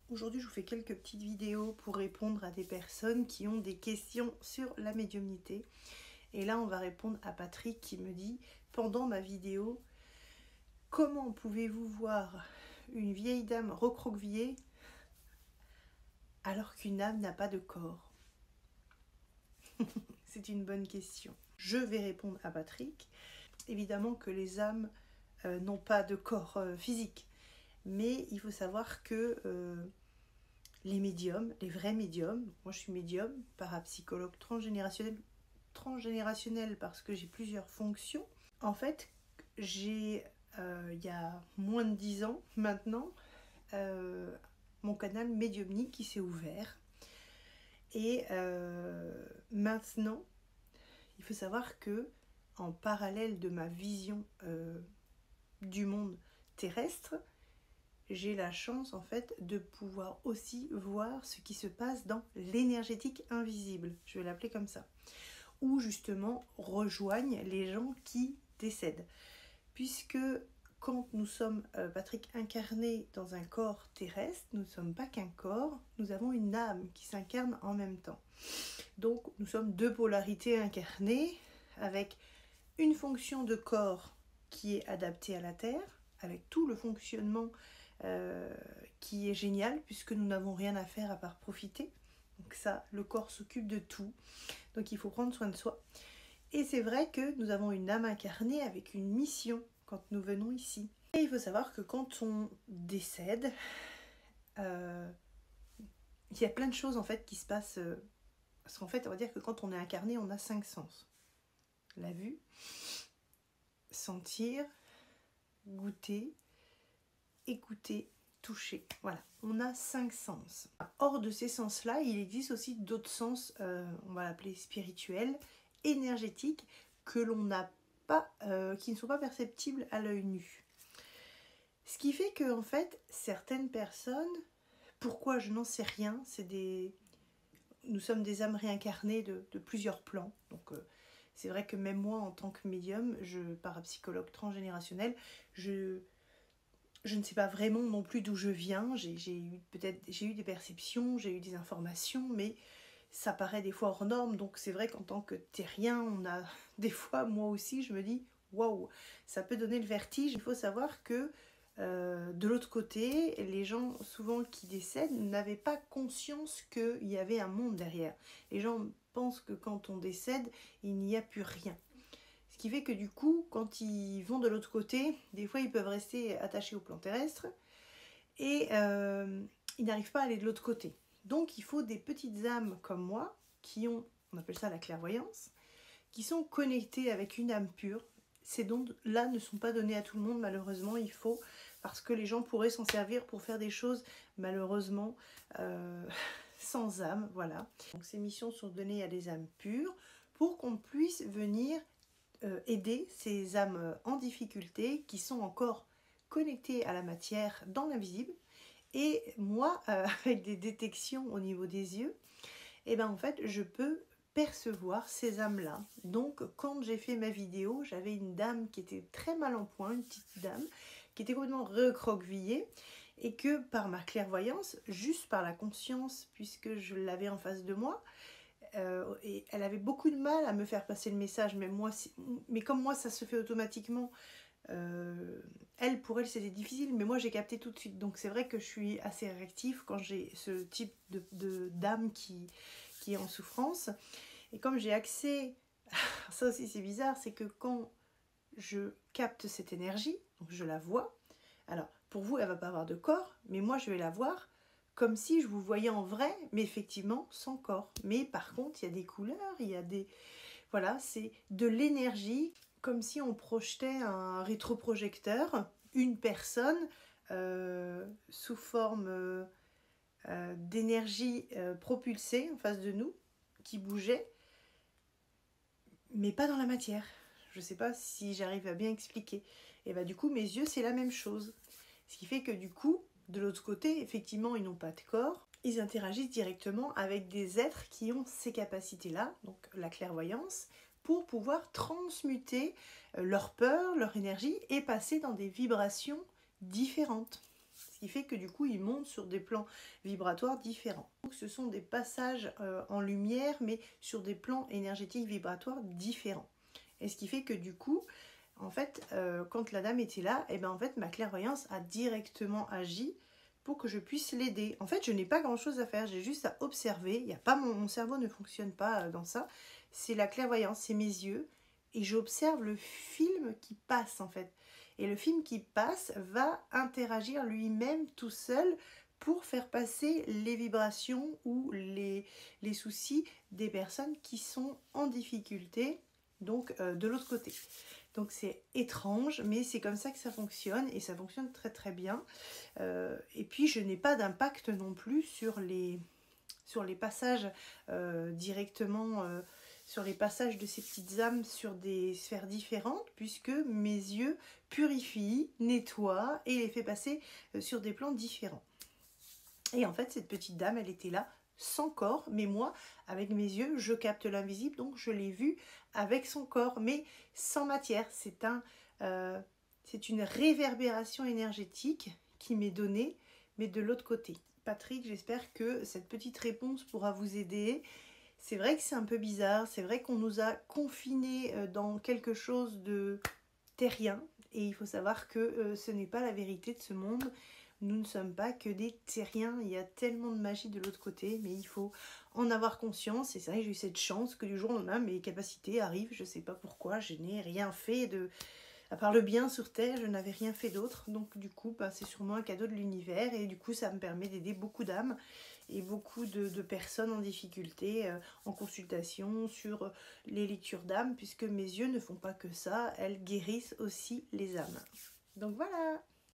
Aujourd'hui, je vous fais quelques petites vidéos pour répondre à des personnes qui ont des questions sur la médiumnité. Et là, on va répondre à Patrick qui me dit, pendant ma vidéo, comment pouvez-vous voir une vieille dame recroquevillée alors qu'une âme n'a pas de corps? C'est une bonne question. Je vais répondre à Patrick. Évidemment que les âmes n'ont pas de corps physique. Mais il faut savoir que les médiums, les vrais médiums, moi je suis médium, parapsychologue transgénérationnel parce que j'ai plusieurs fonctions. En fait, j'ai, il y a moins de 10 ans maintenant, mon canal médiumnique qui s'est ouvert. Et maintenant, il faut savoir que en parallèle de ma vision du monde terrestre, j'ai la chance en fait de pouvoir aussi voir ce qui se passe dans l'énergétique invisible, je vais l'appeler comme ça, où justement rejoignent les gens qui décèdent. Puisque quand nous sommes, Patrick, incarnés dans un corps terrestre, nous ne sommes pas qu'un corps, nous avons une âme qui s'incarne en même temps. Donc nous sommes deux polarités incarnées avec une fonction de corps qui est adaptée à la Terre, avec tout le fonctionnement qui est génial puisque nous n'avons rien à faire à part profiter. Donc ça, le corps s'occupe de tout. Donc il faut prendre soin de soi. Et c'est vrai que nous avons une âme incarnée avec une mission quand nous venons ici. Et il faut savoir que quand on décède, il y a plein de choses en fait qui se passent. Parce qu'en fait, on va dire que quand on est incarné, on a 5 sens. La vue, sentir, goûter, écouter, toucher. Voilà, on a 5 sens. Hors de ces sens-là, il existe aussi d'autres sens, on va l'appeler spirituels, énergétiques, que l'on n'a pas, qui ne sont pas perceptibles à l'œil nu. Ce qui fait que en fait, certaines personnes, pourquoi je n'en sais rien, nous sommes des âmes réincarnées de plusieurs plans. Donc c'est vrai que même moi, en tant que médium, parapsychologue transgénérationnel, je ne sais pas vraiment non plus d'où je viens. J'ai eu des perceptions, j'ai eu des informations, mais ça paraît des fois hors norme. Donc c'est vrai qu'en tant que terrien, on a des fois, moi aussi, je me dis waouh, ça peut donner le vertige. Il faut savoir que de l'autre côté, les gens souvent qui décèdent n'avaient pas conscience qu'il y avait un monde derrière. Les gens pensent que quand on décède, il n'y a plus rien. Ce qui fait que du coup, quand ils vont de l'autre côté, des fois ils peuvent rester attachés au plan terrestre et ils n'arrivent pas à aller de l'autre côté. Donc il faut des petites âmes comme moi qui ont, on appelle ça la clairvoyance, qui sont connectées avec une âme pure. Ces dons-là ne sont pas donnés à tout le monde, malheureusement, il faut, parce que les gens pourraient s'en servir pour faire des choses, malheureusement, sans âme, voilà. Donc ces missions sont données à des âmes pures pour qu'on puisse venir aider ces âmes en difficulté qui sont encore connectées à la matière dans l'invisible. Et moi, avec des détections au niveau des yeux, et ben en fait, je peux percevoir ces âmes-là. Donc, quand j'ai fait ma vidéo, j'avais une dame qui était très mal en point, une petite dame, qui était complètement recroquevillée, et que par ma clairvoyance, juste par la conscience, puisque je l'avais en face de moi, et elle avait beaucoup de mal à me faire passer le message, mais comme moi ça se fait automatiquement, pour elle c'était difficile, mais moi j'ai capté tout de suite. Donc c'est vrai que je suis assez réactive quand j'ai ce type d'âme qui est en souffrance. Et comme j'ai accès, ça aussi c'est bizarre, c'est que quand je capte cette énergie, donc je la vois, alors pour vous elle va pas avoir de corps, mais moi je vais la voir comme si je vous voyais en vrai, mais effectivement sans corps. Mais par contre, il y a des couleurs, il y a des... Voilà, c'est de l'énergie, comme si on projetait un rétroprojecteur, une personne sous forme d'énergie propulsée en face de nous, qui bougeait, mais pas dans la matière. Je ne sais pas si j'arrive à bien expliquer. Et bah du coup, mes yeux, c'est la même chose. Ce qui fait que du coup, de l'autre côté, effectivement, ils n'ont pas de corps. Ils interagissent directement avec des êtres qui ont ces capacités-là, donc la clairvoyance, pour pouvoir transmuter leur peur, leur énergie et passer dans des vibrations différentes. Ce Ce qui fait que du coup, il monte sur des plans vibratoires différents. Donc, ce sont des passages en lumière, mais sur des plans énergétiques vibratoires différents. Et ce qui fait que du coup, en fait, quand la dame était là, et ben en fait, ma clairvoyance a directement agi pour que je puisse l'aider. En fait, je n'ai pas grand-chose à faire, j'ai juste à observer. Il y a pas mon cerveau ne fonctionne pas dans ça. C'est la clairvoyance, c'est mes yeux. Et j'observe le film qui passe, en fait. Et le film qui passe va interagir lui-même tout seul pour faire passer les vibrations ou les soucis des personnes qui sont en difficulté, donc de l'autre côté. Donc c'est étrange, mais c'est comme ça que ça fonctionne et ça fonctionne très très bien. Et puis je n'ai pas d'impact non plus sur les passages directement, sur les passages de ces petites âmes sur des sphères différentes, puisque mes yeux purifient, nettoient et les fait passer sur des plans différents. Et en fait, cette petite dame, elle était là sans corps, mais moi, avec mes yeux, je capte l'invisible, donc je l'ai vue avec son corps, mais sans matière. C'est une réverbération énergétique qui m'est donnée, mais de l'autre côté. Patrick, j'espère que cette petite réponse pourra vous aider. C'est vrai que c'est un peu bizarre, c'est vrai qu'on nous a confinés dans quelque chose de terrien, et il faut savoir que ce n'est pas la vérité de ce monde. Nous ne sommes pas que des terriens, il y a tellement de magie de l'autre côté, mais il faut en avoir conscience. Et c'est vrai que j'ai eu cette chance que du jour au lendemain, mes capacités arrivent, je ne sais pas pourquoi, je n'ai rien fait à part le bien sur Terre, je n'avais rien fait d'autre. Donc du coup, c'est sûrement un cadeau de l'univers, et du coup, ça me permet d'aider beaucoup d'âmes et beaucoup de personnes en difficulté, en consultation, sur les lectures d'âmes, puisque mes yeux ne font pas que ça, elles guérissent aussi les âmes. Donc voilà.